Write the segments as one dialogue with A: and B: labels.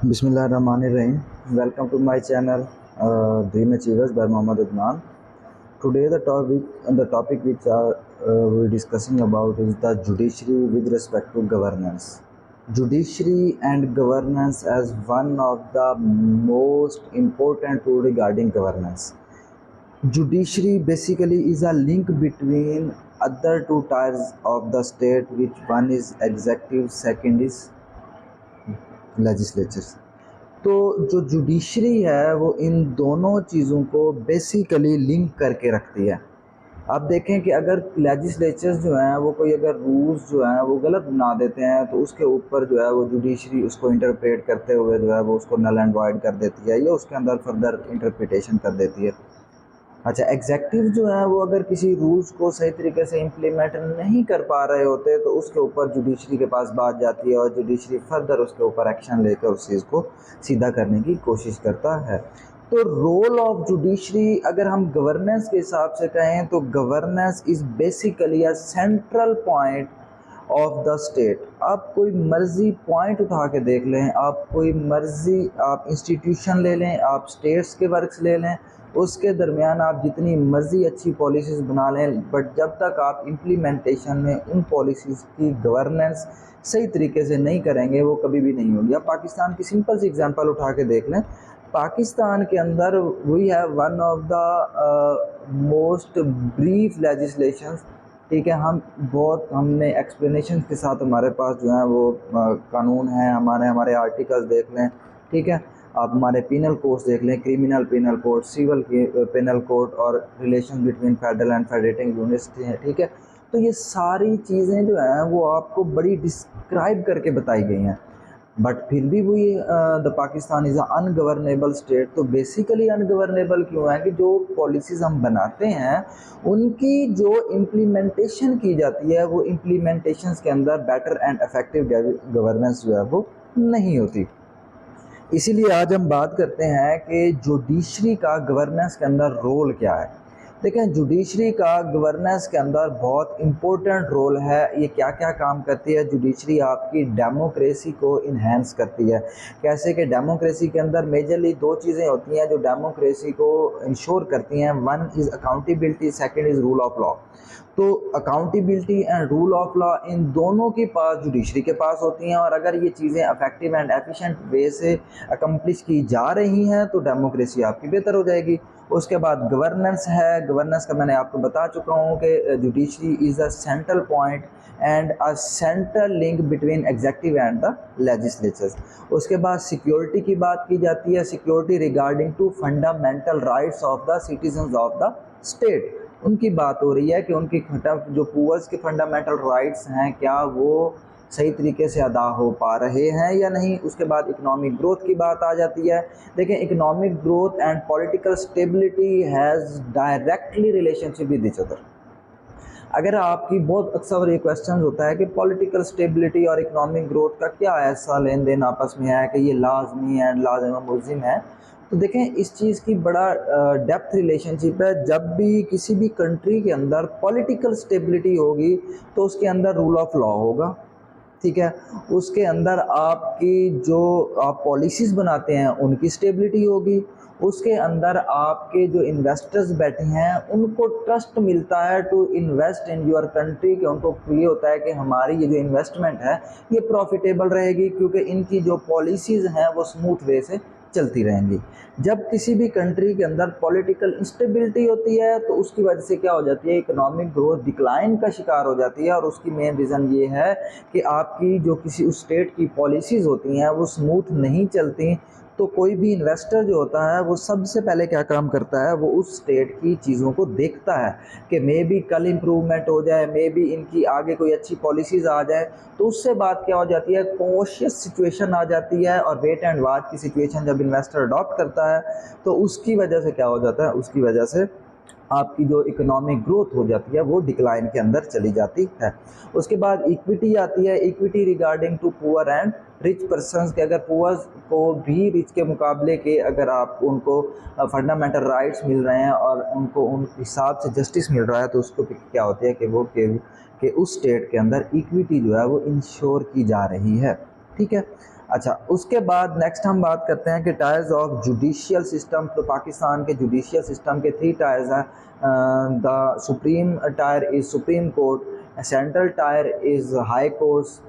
A: Bismillahirrahmanirrahim. Welcome to my channel, Dream Achievers by Muhammad Adnan. Today the topic which we're discussing about is the judiciary with respect to governance. Judiciary and governance as one of the most important tool regarding governance. Judiciary basically is a link between other two tiers of the state, which one is executive, second is legislature. तो जो judiciary है वो इन दोनों चीज़ों को basically link करके रखती है। आप देखें कि अगर लेजिस्लेचर्स जो हैं वो कोई अगर रूल्स जो हैं वो गलत बना देते हैं तो उसके ऊपर जो है वो जुडिशरी उसको इंटरप्रेट करते हुए जो है वो उसको नल एंड वॉइड कर देती है या उसके अंदर फर्दर इंटरप्रिटेशन कर देती है। अच्छा, एग्जेक्टिव जो है वो अगर किसी रूल्स को सही तरीके से इम्प्लीमेंट नहीं कर पा रहे होते तो उसके ऊपर जुडिशरी के पास बात जाती है और जुडिशरी फर्दर उसके ऊपर एक्शन लेकर उस चीज़ को सीधा करने की कोशिश करता है। तो रोल ऑफ जुडिशरी अगर हम गवर्नेंस के हिसाब से कहें तो governance is basically a central point of the state. आप कोई मर्ज़ी पॉइंट उठा के देख लें, आप कोई मर्ज़ी आप इंस्टीट्यूशन ले लें, आप स्टेट्स के वर्क्स ले लें, उसके दरमियान आप जितनी मर्ज़ी अच्छी पॉलिसीज़ बना लें, बट जब तक आप इम्प्लीमेंटेशन में उन पॉलिसीज़ की गवर्नेंस सही तरीके से नहीं करेंगे वो कभी भी नहीं होगी। आप पाकिस्तान की सिंपल सी एग्जांपल उठा के देख लें। पाकिस्तान के अंदर we have one of the most brief legislations. ठीक है, हमने एक्सप्लेनेशन के साथ हमारे पास जो है वो कानून है, हमारे आर्टिकल्स देख लें। ठीक है, आप हमारे पिनल कोड्स देख लें, criminal penal code, civil penal code और relation between federal and federating units हैं। ठीक है, तो ये सारी चीज़ें जो हैं वो आपको बड़ी डिस्क्राइब करके बताई गई हैं, बट फिर भी वही the Pakistan is a ungovernable state. तो बेसिकली अनगवर्नेबल क्यों है कि जो पॉलिसीज़ हम बनाते हैं उनकी जो इम्प्लीमेंटेशन की जाती है वो इम्प्लीमेंटेशंस के अंदर बेटर एंड इफेक्टिव गवर्नेंस जो है वो नहीं होती। इसीलिए आज हम बात करते हैं कि जुडिशरी का गवर्नेंस के अंदर रोल क्या है। देखें, जुडिशरी का गवर्नेंस के अंदर बहुत इम्पोर्टेंट रोल है। ये क्या क्या काम करती है जुडिशरी? आपकी डेमोक्रेसी को इन्हेंस करती है। कैसे कि डेमोक्रेसी के अंदर मेजरली दो चीज़ें होती हैं जो डेमोक्रेसी को इंश्योर करती हैं। One is accountability, second is rule of law. तो accountability and rule of law इन दोनों के पास जुडिशरी के पास होती हैं, और अगर ये चीज़ें इफेक्टिव एंड एफिशिएंट वे से अकम्प्लिश की जा रही हैं तो डेमोक्रेसी आपकी बेहतर हो जाएगी। उसके बाद गवर्नेंस है। गवर्नेंस का मैंने आपको बता चुका हूँ कि judiciary is a central point and a central link between executive and the legislatures. उसके बाद सिक्योरिटी की बात की जाती है। Security regarding to fundamental rights of the citizens of the state, उनकी बात हो रही है कि उनकी जो पुअर्स के फंडामेंटल राइट्स हैं क्या वो सही तरीके से अदा हो पा रहे हैं या नहीं। उसके बाद इकोनॉमिक ग्रोथ की बात आ जाती है। देखें, economic growth and political stability has directly relationship with each other. अगर आपकी बहुत अक्सर ये क्वेश्चन होता है कि पॉलिटिकल स्टेबिलिटी और इकोनॉमिक ग्रोथ का क्या ऐसा लेन देन आपस में है कि ये लाजमी एंड लाजिम मुलजिम है, तो देखें इस चीज़ की बड़ा डेप्थ रिलेशनशिप है। जब भी किसी भी कंट्री के अंदर पॉलिटिकल स्टेबिलिटी होगी तो उसके अंदर रूल ऑफ लॉ होगा। ठीक है, उसके अंदर आपकी जो आप पॉलिसीज़ बनाते हैं उनकी स्टेबिलिटी होगी। उसके अंदर आपके जो इन्वेस्टर्स बैठे हैं उनको ट्रस्ट मिलता है to invest in your country, कि उनको ये होता है कि हमारी ये जो इन्वेस्टमेंट है ये प्रॉफिटेबल रहेगी क्योंकि इनकी जो पॉलिसीज़ हैं वो स्मूथ वे से चलती रहेंगी। जब किसी भी कंट्री के अंदर पॉलिटिकल इंस्टेबिलिटी होती है तो उसकी वजह से क्या हो जाती है, इकोनॉमिक ग्रोथ डिक्लाइन का शिकार हो जाती है। और उसकी मेन रीज़न ये है कि आपकी जो किसी उस स्टेट की पॉलिसीज़ होती हैं वो स्मूथ नहीं चलती। तो कोई भी इन्वेस्टर जो होता है वो सबसे पहले क्या काम करता है, वो उस स्टेट की चीज़ों को देखता है कि मे बी कल इम्प्रूवमेंट हो जाए, मे बी इनकी आगे कोई अच्छी पॉलिसीज़ आ जाए। तो उससे बात क्या हो जाती है, कॉशियस सिचुएशन आ जाती है। और वेट एंड वॉच की सिचुएशन जब इन्वेस्टर अडॉप्ट करता है तो उसकी वजह से क्या हो जाता है, उसकी वजह से आपकी जो इकोनॉमिक ग्रोथ हो जाती है वो डिक्लाइन के अंदर चली जाती है। उसके बाद इक्विटी आती है। Equity regarding to poor and rich persons, के अगर पुअर को भी रिच के मुकाबले के अगर आप उनको फंडामेंटल राइट्स मिल रहे हैं और उनको उन हिसाब से जस्टिस मिल रहा है तो उसको क्या होती है कि उस स्टेट के अंदर इक्विटी जो है वो इंश्योर की जा रही है। ठीक है, अच्छा, उसके बाद नेक्स्ट हम बात करते हैं कि टायर्स ऑफ जुडिशियल सिस्टम। तो पाकिस्तान के जुडिशियल सिस्टम के 3 टायर्स हैं। The supreme tyre is supreme court, central tyre is high courts,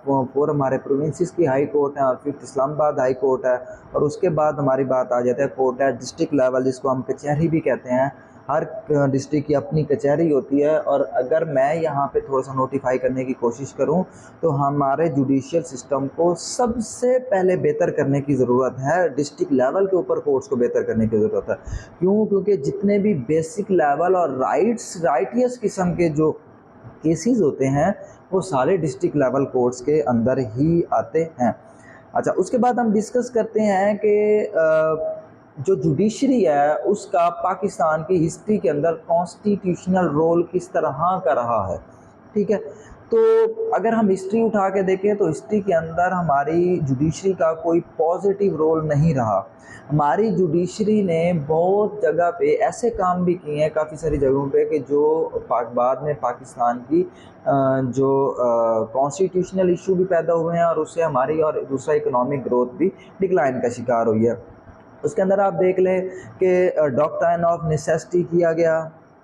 A: 4 हमारे प्रोविंसेस की हाई कोर्ट है और 5th इस्लामाबाद हाई कोर्ट है। और उसके बाद हमारी बात आ जाती है कोर्ट है डिस्ट्रिक्ट लेवल, जिसको हम कचहरी भी कहते हैं। हर डिस्ट्रिक्ट की अपनी कचहरी होती है। और अगर मैं यहाँ पे थोड़ा सा नोटिफाई करने की कोशिश करूँ तो हमारे जुडिशियल सिस्टम को सबसे पहले बेहतर करने की ज़रूरत है, डिस्ट्रिक्ट लेवल के ऊपर कोर्ट्स को बेहतर करने की ज़रूरत है। क्यों? क्योंकि जितने भी बेसिक लेवल और राइटियस किस्म के जो केसेस होते हैं वो सारे डिस्ट्रिक्ट लेवल कोर्ट्स के अंदर ही आते हैं। अच्छा, उसके बाद हम डिस्कस करते हैं कि जो जुडिशरी है उसका पाकिस्तान की हिस्ट्री के अंदर कॉन्स्टिट्यूशनल रोल किस तरह का रहा है। ठीक है, तो अगर हम हिस्ट्री उठा के देखें तो हिस्ट्री के अंदर हमारी जुडिशरी का कोई पॉजिटिव रोल नहीं रहा। हमारी जुडिशरी ने बहुत जगह पे ऐसे काम भी किए हैं, काफ़ी सारी जगहों पे, कि जो बाद में पाकिस्तान की जो कॉन्स्टिट्यूशनल इशू भी पैदा हुए हैं और उससे हमारी और दूसरा इकोनॉमिक ग्रोथ भी डिक्लाइन का शिकार हुई है। उसके अंदर आप देख लें कि डॉक्ट्राइन ऑफ नेसेसिटी किया गया।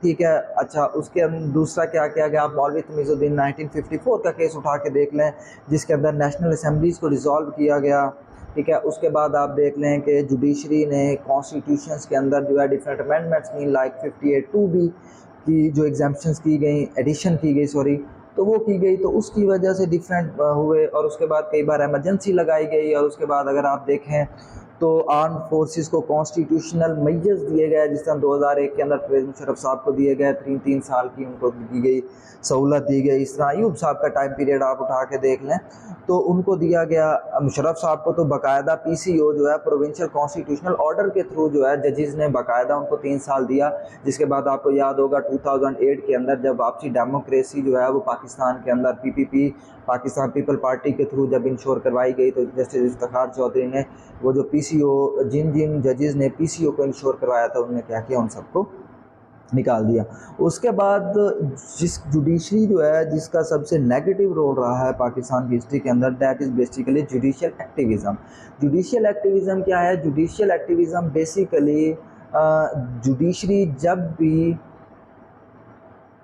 A: ठीक है, अच्छा, उसके दूसरा क्या किया गया, आप मौलवी तमीज़ुद्दीन 1954 का केस उठा के देख लें, जिसके अंदर नेशनल असम्बलीज़ को डिज़ोल्व किया गया। ठीक है, उसके बाद आप देख लें कि जुडिशरी ने कॉन्स्टिट्यूशंस के अंदर जो है डिफरेंट अमेंडमेंट्स की, लाइक 58(2)B की जो एग्जाम्पशंस की गई, एडिशन की गई, सॉरी, तो वो की गई, तो उसकी वजह से डिफरेंट हुए। और उसके बाद कई बार एमरजेंसी लगाई गई। और उसके बाद अगर आप देखें तो आर्म फोर्सेस को कॉन्स्टिट्यूशनल मेजर्स दिए गए, जिस तरह 2001 के अंदर परवेज़ मुशर्रफ साहब को दिए गए 3 साल की उनको दी गई सहूलत दी गई। इस तरह अयूब साहब का टाइम पीरियड आप उठा के देख लें तो उनको दिया गया। मुशर्रफ साहब को तो बाकायदा पीसीओ जो है प्रोविंशियल कॉन्स्टिट्यूशनल ऑर्डर के थ्रू जो है जजेस ने बाकायदा उनको 3 साल दिया। जिसके बाद आपको याद होगा 2008 के अंदर जब आपसी डेमोक्रेसी जो है वो पाकिस्तान के अंदर पीपीपी, पाकिस्तान पीपल पार्टी के थ्रू जब इंश्योर करवाई गई, तो जस्टिस इफ्तिखार चौधरी ने वो जो पीसीओ, जिन जिन जजेस ने पीसीओ को इंश्योर करवाया था, उन्होंने क्या किया, उन सबको निकाल दिया। उसके बाद जिस जुडिशरी जो है जिसका सबसे नेगेटिव रोल रहा है पाकिस्तान की हिस्ट्री के अंदर, that is basically judicial activism. Judicial activism क्या है? जुडिशियल एक्टिविज़म बेसिकली जुडिशरी जब भी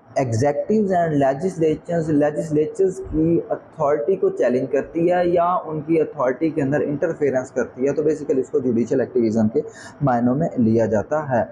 A: एग्जेक्टिव्स एंड लेजिस्लेचर्स की अथॉरिटी को चैलेंज करती है या उनकी अथॉरिटी के अंदर इंटरफेरेंस करती है, तो बेसिकली इसको जुडिशियल एक्टिविज़म के मायनों में लिया जाता है।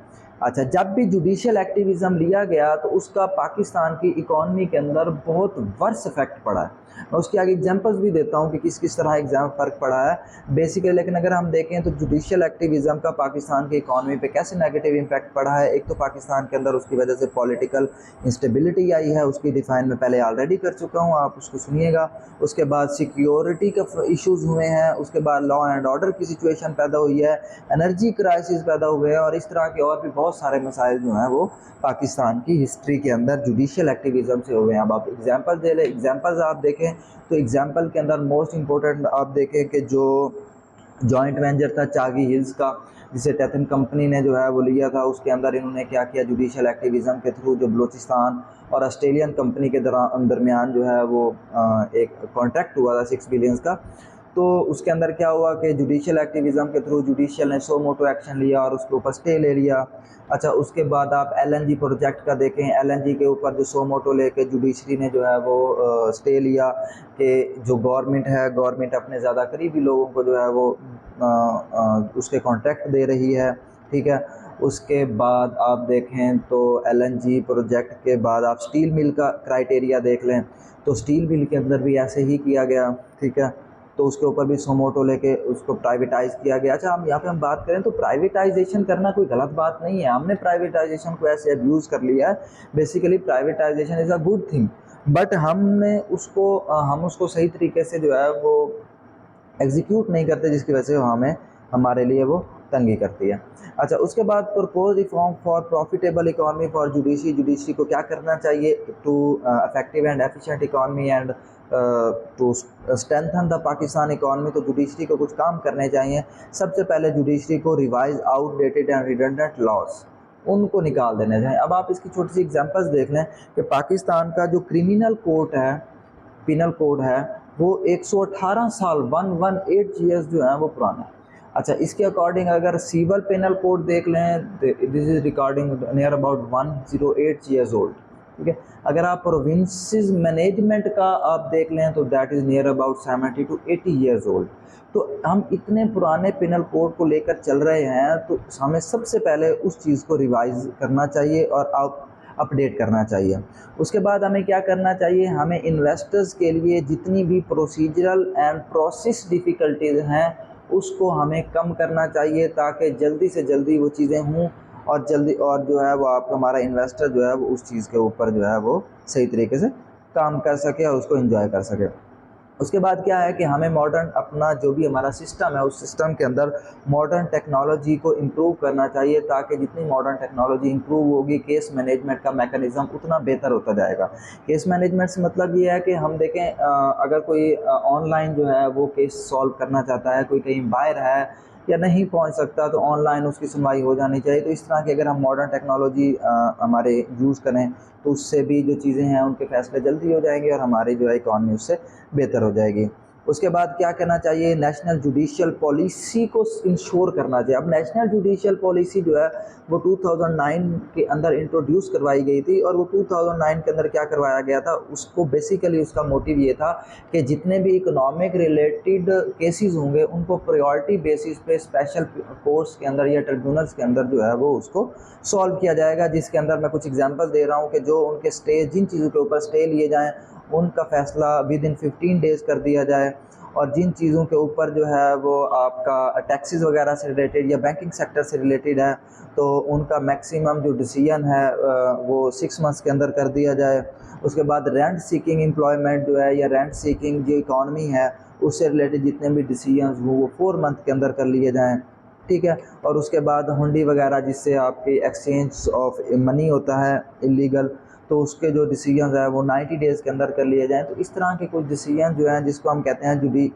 A: अच्छा, जब भी जुडिशियल एक्टिविज़म लिया गया तो उसका पाकिस्तान की इकॉनमी के अंदर बहुत वर्स इफेक्ट पड़ा है। मैं उसकी आगे एग्जांपल्स भी देता हूँ कि किस किस तरह फ़र्क पड़ा है बेसिकली। लेकिन अगर हम देखें तो जुडिशियल एक्टिविज़म का पाकिस्तान की इकॉनमी पे कैसे नेगेटिव इम्पैक्ट पड़ा है। एक तो पाकिस्तान के अंदर उसकी वजह से पॉलिटिकल इंस्टेबिलिटी आई है, उसकी डिफ़ाइन मैं पहले ऑलरेडी कर चुका हूँ, आप उसको सुनिएगा। उसके बाद सिक्योरिटी का इश्यूज़ हुए हैं, उसके बाद लॉ एंड ऑर्डर की सिचुएशन पैदा हुई है, एनर्जी क्राइसिस पैदा हुए हैं, और इस तरह के और भी बहुत सारे मसाइल जो हैं वो पाकिस्तान की हिस्ट्री के अंदर जुडिशियल एक्टिविज़म से हुए हैं। अब आप एग्जांपल दे लें, एग्जांपल्स आप देखें तो एग्जांपल के अंदर मोस्ट इंपॉर्टेंट आप देखें कि जो जॉइंट वेंचर था चागी हिल्स का, जिसे टेथन कंपनी ने जो है वो लिया था, उसके अंदर इन्होंने क्या किया, जुडिशियल एक्टिविज़म के थ्रू जो बलूचिस्तान और ऑस्ट्रेलियन कंपनी के दरमियान जो है वो एक कॉन्ट्रैक्ट हुआ था 6 बिलियंस का। तो उसके अंदर क्या हुआ कि जुडिशियल एक्टिविज़म के थ्रू जुडिशियल ने सो मोटो एक्शन लिया और उसके ऊपर स्टे ले लिया। अच्छा, उसके बाद आप एलएनजी प्रोजेक्ट का देखें, एलएनजी के ऊपर जो सो मोटो लेके जुडिशरी ने जो है वो स्टे लिया कि जो गवर्नमेंट है, गवर्नमेंट अपने ज़्यादा करीबी लोगों को जो है वो उसके कॉन्ट्रैक्ट दे रही है। ठीक है, उसके बाद आप देखें तो एलएनजी प्रोजेक्ट के बाद आप स्टील मिल का क्राइटेरिया देख लें, तो स्टील मिल के अंदर भी ऐसे ही किया गया। ठीक है, तो उसके ऊपर भी सोमोटो लेके उसको प्राइवेटाइज़ किया गया। अच्छा, हम यहाँ पे हम बात करें तो प्राइवेटाइजेशन करना कोई गलत बात नहीं है, हमने प्राइवेटाइजेशन को ऐसे अब्यूज़ कर लिया है। Basically privatisation is a good thing, but हम उसको सही तरीके से जो है वो एग्जीक्यूट नहीं करते, जिसकी वजह से हमें हमारे लिए वो तंगी करती है। अच्छा, उसके बाद propose reform for profitable economy for judiciary को क्या करना चाहिए to effective and efficient economy and to strengthen the Pakistan economy. तो जुडिशरी को कुछ काम करने चाहिए। सबसे पहले जुडिशरी को revise outdated and redundant laws उनको निकाल देने चाहिए। अब आप इसकी छोटी सी एग्जांपल्स देख लें कि पाकिस्तान का जो क्रिमिनल कोर्ट है, पिनल कोड है, वो 118 साल 118 ईयर्स जो है वो पुराना है। अच्छा, इसके अकॉर्डिंग अगर सिविल पेनल कोड देख लें, this is recording near about 108 years old. ठीक है, अगर आप प्रोविंसेस मैनेजमेंट का आप देख लें तो that is near about 70 to 80 years old. तो हम इतने पुराने पेनल कोड को लेकर चल रहे हैं, तो हमें सबसे पहले उस चीज़ को रिवाइज करना चाहिए और अपडेट करना चाहिए। उसके बाद हमें क्या करना चाहिए, हमें इन्वेस्टर्स के लिए जितनी भी प्रोसीजरल एंड प्रोसेस डिफ़िकल्टीज हैं उसको हमें कम करना चाहिए, ताकि जल्दी से जल्दी वो चीज़ें हों और जल्दी और जो है वो आप हमारा इन्वेस्टर जो है वो उस चीज़ के ऊपर जो है वो सही तरीके से काम कर सके और उसको एंजॉय कर सके। उसके बाद क्या है कि हमें मॉडर्न अपना जो भी हमारा सिस्टम है उस सिस्टम के अंदर मॉडर्न टेक्नोलॉजी को इम्प्रूव करना चाहिए, ताकि जितनी मॉडर्न टेक्नोलॉजी इम्प्रूव होगी केस मैनेजमेंट का मैकेनिज़्म उतना बेहतर होता जाएगा। केस मैनेजमेंट से मतलब ये है कि हम देखें, अगर कोई ऑनलाइन जो है वो केस सॉल्व करना चाहता है, कोई कहीं बाहर है या नहीं पहुंच सकता, तो ऑनलाइन उसकी सुनवाई हो जानी चाहिए। तो इस तरह की अगर हम मॉडर्न टेक्नोलॉजी हमारे यूज़ करें तो उससे भी जो चीज़ें हैं उनके फैसले जल्दी हो जाएंगे और हमारी जो है इकॉनमी उससे बेहतर हो जाएगी। उसके बाद क्या करना चाहिए, नेशनल जुडिशियल पॉलिसी को इंश्योर करना चाहिए। अब नेशनल जुडिशियल पॉलिसी जो है वो 2009 के अंदर इंट्रोड्यूस करवाई गई थी, और वो 2009 के अंदर क्या करवाया गया था, उसको बेसिकली उसका मोटिव ये था कि जितने भी इकोनॉमिक रिलेटेड केसेस होंगे उनको प्रायोरिटी बेसिस पे स्पेशल कोर्ट्स के अंदर या ट्रिब्यूनल्स के अंदर जो है वो उसको सॉल्व किया जाएगा। जिसके अंदर मैं कुछ एग्जांपल दे रहा हूँ कि जो उनके स्टे, जिन चीज़ों के ऊपर स्टे लिए जाएँ उनका फ़ैसला विद इन 15 डेज़ कर दिया जाए, और जिन चीज़ों के ऊपर जो है वो आपका टैक्सेस वगैरह से रिलेटेड या बैंकिंग सेक्टर से रिलेटेड है तो उनका मैक्सिमम जो डिसीजन है वो 6 मंथ्स के अंदर कर दिया जाए। उसके बाद रेंट सीकिंग एम्प्लॉयमेंट जो है या रेंट सीकिंग जो इकॉनमी है उससे रिलेटेड जितने भी डिसीजंस हो वो 4 मंथ के अंदर कर लिए जाएँ। ठीक है, और उसके बाद हुंडी वगैरह जिससे आपकी एक्सचेंज ऑफ मनी होता है इलीगल, तो उसके जो डिसीजन है वो 90 डेज़ के अंदर कर लिए जाएँ। तो इस तरह के कुछ डिसीजन जो हैं जिसको हम कहते हैं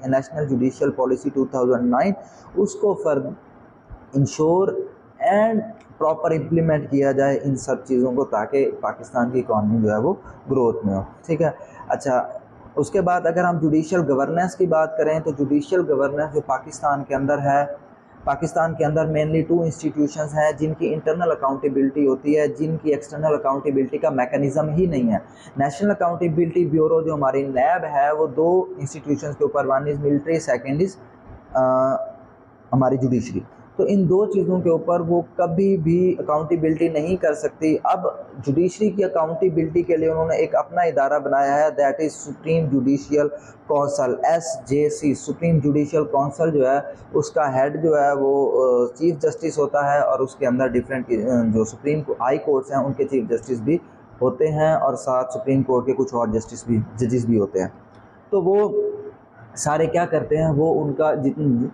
A: नेशनल जुडिशियल पॉलिसी 2009, उसको फर्द इंश्योर एंड प्रॉपर इम्प्लीमेंट किया जाए इन सब चीज़ों को, ताकि पाकिस्तान की इकॉनमी जो है वो ग्रोथ में हो। ठीक है, अच्छा, उसके बाद अगर हम जुडिशियल गवर्नेंस की बात करें तो जुडिशियल गवर्नेंस जो पाकिस्तान के अंदर है, पाकिस्तान के अंदर मेनली 2 इंस्टीट्यूशंस हैं जिनकी इंटरनल अकाउंटेबिलिटी होती है, जिनकी एक्सटर्नल अकाउंटेबिलिटी का मैकेनिज़्म ही नहीं है। नेशनल अकाउंटेबिलिटी ब्यूरो जो हमारी नैब है वो 2 इंस्टीट्यूशंस के ऊपर, one is military, second is हमारी जुडिशरी। तो इन 2 चीज़ों के ऊपर वो कभी भी अकाउंटेबिलिटी नहीं कर सकती। अब जुडिशरी की अकाउंटेबिलिटी के लिए उन्होंने एक अपना इदारा बनाया है, that is supreme judicial council, SJC। Supreme judicial council जो है उसका हेड जो है वो चीफ जस्टिस होता है, और उसके अंदर डिफरेंट जो सुप्रीम हाई कोर्ट्स हैं उनके चीफ जस्टिस भी होते हैं, और साथ सुप्रीम कोर्ट के कुछ और जजेस भी होते हैं। तो वो सारे क्या करते हैं, वो उनका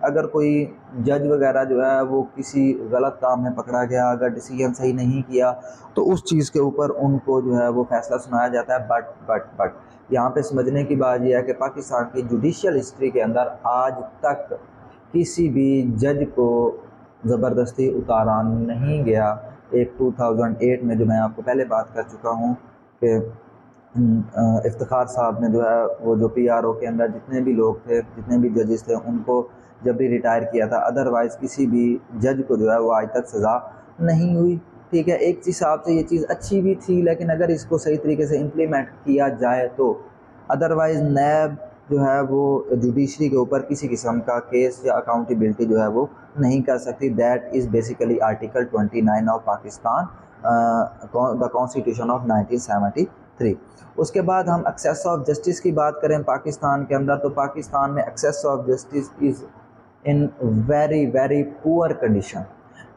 A: अगर कोई जज वगैरह जो है वो किसी गलत काम में पकड़ा गया, अगर डिसीजन सही नहीं किया, तो उस चीज़ के ऊपर उनको जो है वो फैसला सुनाया जाता है। बट यहाँ पे समझने की बात यह है कि पाकिस्तान की जुडिशियल हिस्ट्री के अंदर आज तक किसी भी जज को ज़बरदस्ती उतारा नहीं गया। एक 2008 में जो मैं आपको पहले बात कर चुका हूँ कि इफ्तिखार साहब ने जो है वो जो PRO के अंदर जितने भी लोग थे, जितने भी जजेस थे, उनको जब भी रिटायर किया था। अदरवाइज़ किसी भी जज को जो है वो आज तक सज़ा नहीं हुई। ठीक है, एक हिसाब से ये चीज़ अच्छी भी थी, लेकिन अगर इसको सही तरीके से इम्प्लीमेंट किया जाए तो अदरवाइज़ नैब जो है वो जुडिशरी के ऊपर किसी किस्म का केस या अकाउंटेबिलिटी जो है वो नहीं कर सकती। That is basically article 29 of Pakistan, the constitution of 1973। उसके बाद हम एक्सेस ऑफ जस्टिस की बात करें पाकिस्तान के अंदर, तो पाकिस्तान में access of justice is in very very poor condition.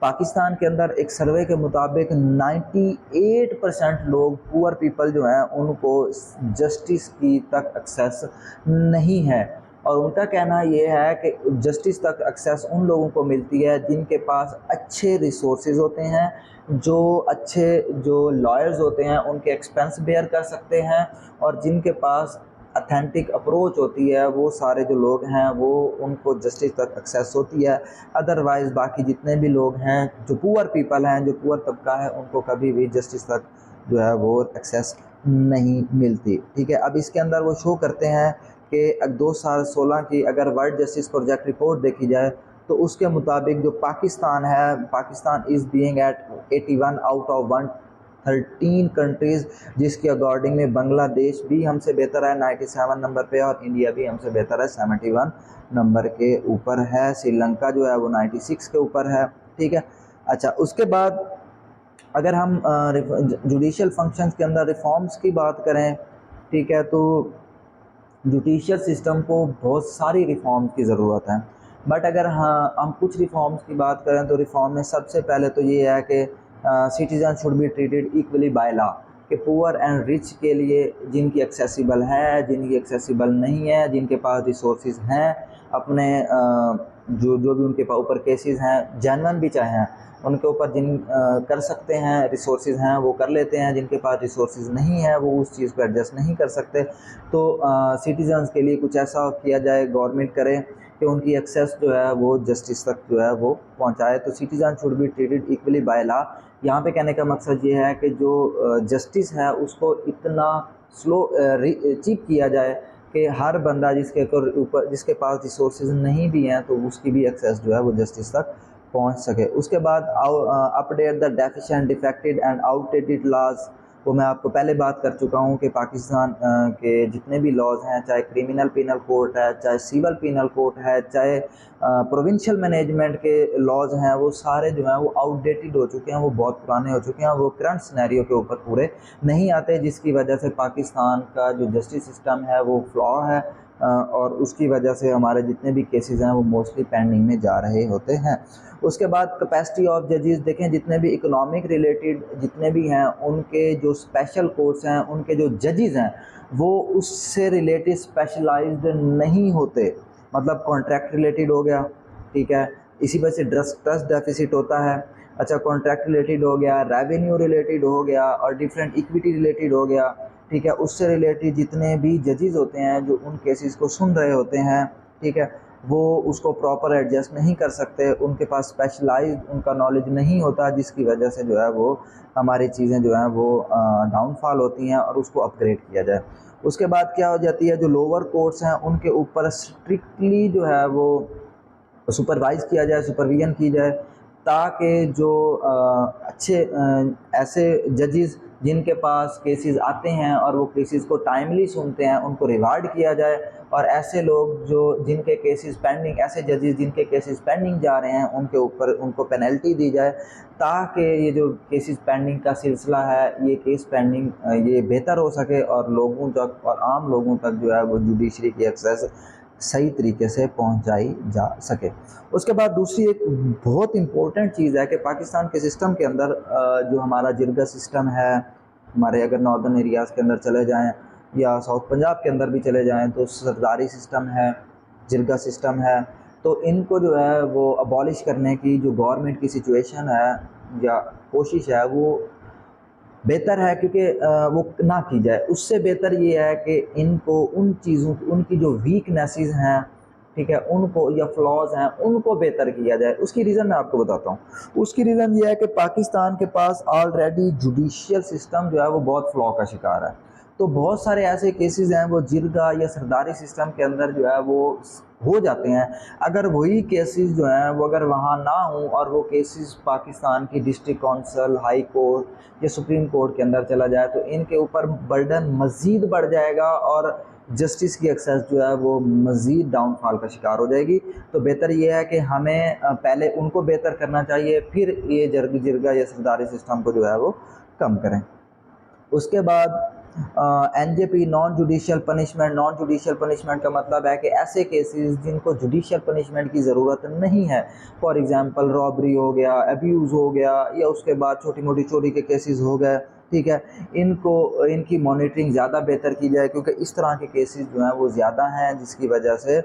A: Pakistan के अंदर एक सर्वे के मुताबिक 98% लोग, पुअर पीपल जो हैं, उनको जस्टिस की तक एक्सेस नहीं है। और उनका कहना ये है कि जस्टिस तक एक्सेस उन लोगों को मिलती है जिनके पास अच्छे रिसोर्सेज होते हैं, जो लॉयर्स होते हैं उनके एक्सपेंस बेयर कर सकते हैं, और जिनके पास अथेंटिक अप्रोच होती है, वो सारे जो लोग हैं वो उनको जस्टिस तक एक्सेस होती है। अदरवाइज़ बाकी जितने भी लोग हैं, जो पुअर पीपल हैं, जो पुअर तबका है, उनको कभी भी जस्टिस तक जो है वो एक्सेस नहीं मिलती। ठीक है, अब इसके अंदर वो शो करते हैं कि 2016 की अगर वर्ल्ड जस्टिस प्रोजेक्ट रिपोर्ट देखी जाए तो उसके मुताबिक जो पाकिस्तान है, Pakistan is being at 81 out of 113 countries, जिसके अकॉर्डिंग में बांग्लादेश भी हमसे बेहतर है 97 नंबर पे, और इंडिया भी हमसे बेहतर है 71 नंबर के ऊपर है। श्रीलंका जो है वो 96 के ऊपर है। ठीक है। अच्छा, उसके बाद अगर हम जुडिशल फंक्शंस के अंदर रिफॉर्म्स की बात करें, ठीक है, तो जुडिशल सिस्टम को बहुत सारी रिफॉर्म्स की ज़रूरत है। बट अगर हाँ हम कुछ रिफॉर्म्स की बात करें तो रिफॉर्म में सबसे पहले तो ये है कि citizen should be treated equally by law, कि पुअर एंड रिच के लिए जिनकी एक्सेसिबल है, जिनकी एक्सेसिबल नहीं है, जिनके पास रिसोर्सेज हैं, अपने जो जो भी उनके ऊपर केसेस हैं, जेन्युइन भी चाहे हैं, उनके ऊपर जिन कर सकते हैं, रिसोर्सेज हैं वो कर लेते हैं, जिनके पास रिसोर्सेज नहीं है वो उस चीज़ को एडजस्ट नहीं कर सकते। तो सिटीजन्स के लिए कुछ ऐसा किया जाए, गवर्नमेंट करे कि उनकी एक्सेस जो है वो जस्टिस तक जो है वो पहुंचाए। तो citizen should be treated equally by law. यहाँ पे कहने का मकसद ये है कि जो जस्टिस है उसको इतना स्लो चीप किया जाए कि हर बंदा जिसके पास रिसोर्सेज नहीं भी हैं तो उसकी भी एक्सेस जो है वो जस्टिस तक पहुंच सके। उसके बाद update the deficient, defected and outdated laws, वो मैं आपको पहले बात कर चुका हूँ कि पाकिस्तान के जितने भी लॉज हैं, चाहे क्रिमिनल पिनल कोड है, चाहे सिविल पिनल कोड है, चाहे प्रोविंशियल मैनेजमेंट के लॉज हैं, वो सारे जो हैं वो आउटडेटेड हो चुके हैं, वो बहुत पुराने हो चुके हैं, वो करंट सिनेरियो के ऊपर पूरे नहीं आते, जिसकी वजह से पाकिस्तान का जो जस्टिस सिस्टम है वो फ्लॉ है, और उसकी वजह से हमारे जितने भी केसेस हैं वो मोस्टली पेंडिंग में जा रहे होते हैं। उसके बाद कैपेसिटी ऑफ जजेस देखें, जितने भी इकोनॉमिक रिलेटेड जितने भी हैं उनके जो स्पेशल कोर्ट्स हैं, उनके जो जजेस हैं वो उससे रिलेटेड स्पेशलाइज्ड नहीं होते, मतलब कॉन्ट्रैक्ट रिलेटेड हो गया, ठीक है, इसी वजह से ट्रस्ट डेफिसिट होता है। अच्छा, कॉन्ट्रैक्ट रिलेटेड हो गया, रेवेन्यू रिलेटेड हो गया, और डिफरेंट इक्विटी रिलेटेड हो गया, ठीक है, उससे रिलेटेड जितने भी जजेस होते हैं जो उन केसेस को सुन रहे होते हैं, ठीक है, वो उसको प्रॉपर एडजस्ट नहीं कर सकते, उनके पास स्पेशलाइज्ड उनका नॉलेज नहीं होता, जिसकी वजह से जो है वो हमारी चीज़ें जो हैं वो डाउनफॉल होती हैं, और उसको अपग्रेड किया जाए। उसके बाद क्या हो जाती है, जो लोअर कोर्ट्स हैं उनके ऊपर स्ट्रिक्टली जो है वो सुपरवाइज़ किया जाए, सुपरविजन की जाए, ताकि जो अच्छे ऐसे जजेस जिनके पास केसेस आते हैं और वो केसेस को टाइमली सुनते हैं उनको रिवार्ड किया जाए, और ऐसे लोग जो जिनके केसेस पेंडिंग, ऐसे जजेस जिनके केसेस पेंडिंग जा रहे हैं उनके ऊपर उनको पेनल्टी दी जाए, ताकि ये जो केसेस पेंडिंग का सिलसिला है, ये केस पेंडिंग ये बेहतर हो सके और लोगों तक और आम लोगों तक जो है वो जुडिशरी की एक्सेस सही तरीके से पहुंचाई जा सके। उसके बाद दूसरी एक बहुत इम्पोर्टेंट चीज़ है कि पाकिस्तान के सिस्टम के अंदर जो हमारा जिरगा सिस्टम है, हमारे अगर नॉर्दर्न एरियाज़ के अंदर चले जाएं या साउथ पंजाब के अंदर भी चले जाएं तो सरदारी सिस्टम है, जिरगा सिस्टम है, तो इनको जो है वो अबॉलिश करने की जो गवर्नमेंट की सिचुएशन है या कोशिश है वो बेहतर है, क्योंकि वो ना की जाए। उससे बेहतर ये है कि इनको उन चीज़ों उनकी जो वीकनेसेस हैं, ठीक है, उनको या फ्लॉज हैं उनको बेहतर किया जाए। उसकी रीज़न मैं आपको बताता हूँ। उसकी रीज़न ये है कि पाकिस्तान के पास ऑलरेडी जुडिशियल सिस्टम जो है वो बहुत फ्लॉ का शिकार है। तो बहुत सारे ऐसे केसेस हैं वो जिरगा या सरदारी सिस्टम के अंदर जो है वो हो जाते हैं। अगर वही केसेस जो हैं वो अगर वहाँ ना हों और वो केसेस पाकिस्तान की डिस्ट्रिक्ट काउंसिल, हाई कोर्ट या सुप्रीम कोर्ट के अंदर चला जाए तो इनके ऊपर बर्डन मज़ीद बढ़ जाएगा और जस्टिस की एक्सेस जो है वो मज़ीद डाउनफॉल का शिकार हो जाएगी। तो बेहतर ये है कि हमें पहले उनको बेहतर करना चाहिए, फिर ये जिरगा या सरदारी सिस्टम को जो है वो कम करें। उसके बाद NJP, non judicial punishment. Non judicial punishment का मतलब है कि ऐसे केसेस जिनको जुडिशियल पनिशमेंट की ज़रूरत नहीं है, फॉर एग्जांपल रॉबरी हो गया, अब्यूज़ हो गया, या उसके बाद छोटी मोटी चोरी के केसेस हो गए, ठीक है, इनकी मॉनिटरिंग ज़्यादा बेहतर की जाए, क्योंकि इस तरह के केसेस जो हैं वो ज़्यादा हैं, जिसकी वजह से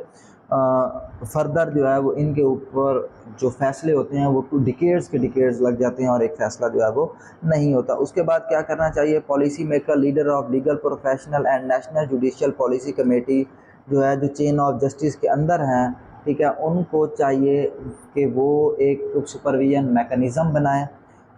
A: फर्दर जो है वो इनके ऊपर जो फैसले होते हैं वो डिकेड्स लग जाते हैं और एक फ़ैसला जो है वो नहीं होता। उसके बाद क्या करना चाहिए, policy maker, leader of legal professional and national judicial policy committee जो है, जो चेन ऑफ जस्टिस के अंदर हैं, ठीक है, उनको चाहिए कि वो एक सुपरविजन मैकेनिज़्म बनाएं,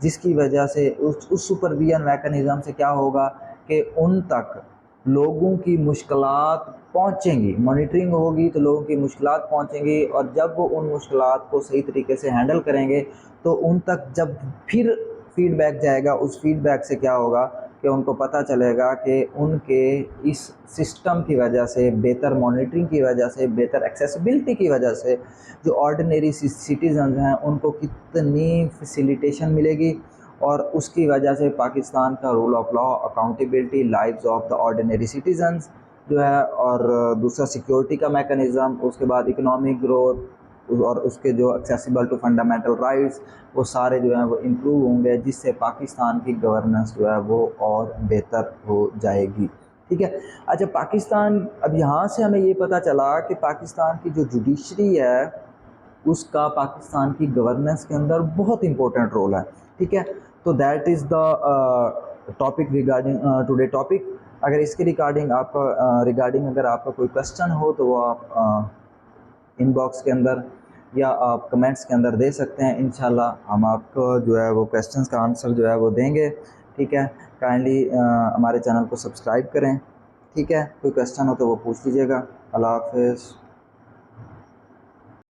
A: जिसकी वजह से उस सुपरविजन मैकेनिज़्म से क्या होगा कि उन तक लोगों की मुश्किलात पहुंचेंगी, मॉनिटरिंग होगी तो लोगों की मुश्किलात पहुंचेंगी, और जब वो उन मुश्किलात को सही तरीके से हैंडल करेंगे तो उन तक जब फिर फीडबैक जाएगा, उस फीडबैक से क्या होगा कि उनको पता चलेगा कि उनके इस सिस्टम की वजह से, बेहतर मॉनिटरिंग की वजह से, बेहतर एक्सेसिबिलिटी की वजह से जो ऑर्डिनरी सिटीजन हैं उनको कितनी फैसिलिटेशन मिलेगी, और उसकी वजह से पाकिस्तान का rule of law, accountability, lives of the ordinary citizens जो है, और दूसरा सिक्योरिटी का मेकनिज़म, उसके बाद इकोनॉमिक ग्रोथ और उसके जो एक्सेसिबल टू फंडामेंटल राइट्स, वो सारे जो हैं वो इम्प्रूव होंगे, जिससे पाकिस्तान की गवर्नेंस जो है वो और बेहतर हो जाएगी। ठीक है। अच्छा, पाकिस्तान, अब यहाँ से हमें ये पता चला कि पाकिस्तान की जो जुडिशरी है उसका पाकिस्तान की गवर्नेंस के अंदर बहुत इंपॉर्टेंट रोल है। ठीक है। तो that is the topic regarding today topic. अगर इसके रिगार्डिंग अगर आपका कोई क्वेश्चन हो तो वो आप इनबॉक्स के अंदर या आप कमेंट्स के अंदर दे सकते हैं। इंशाल्लाह हम आपको जो है वो क्वेश्चंस का आंसर जो है वो देंगे। ठीक है। काइंडली हमारे चैनल को सब्सक्राइब करें। ठीक है। कोई क्वेश्चन हो तो वो पूछ लीजिएगा। अल्लाह हाफिज़।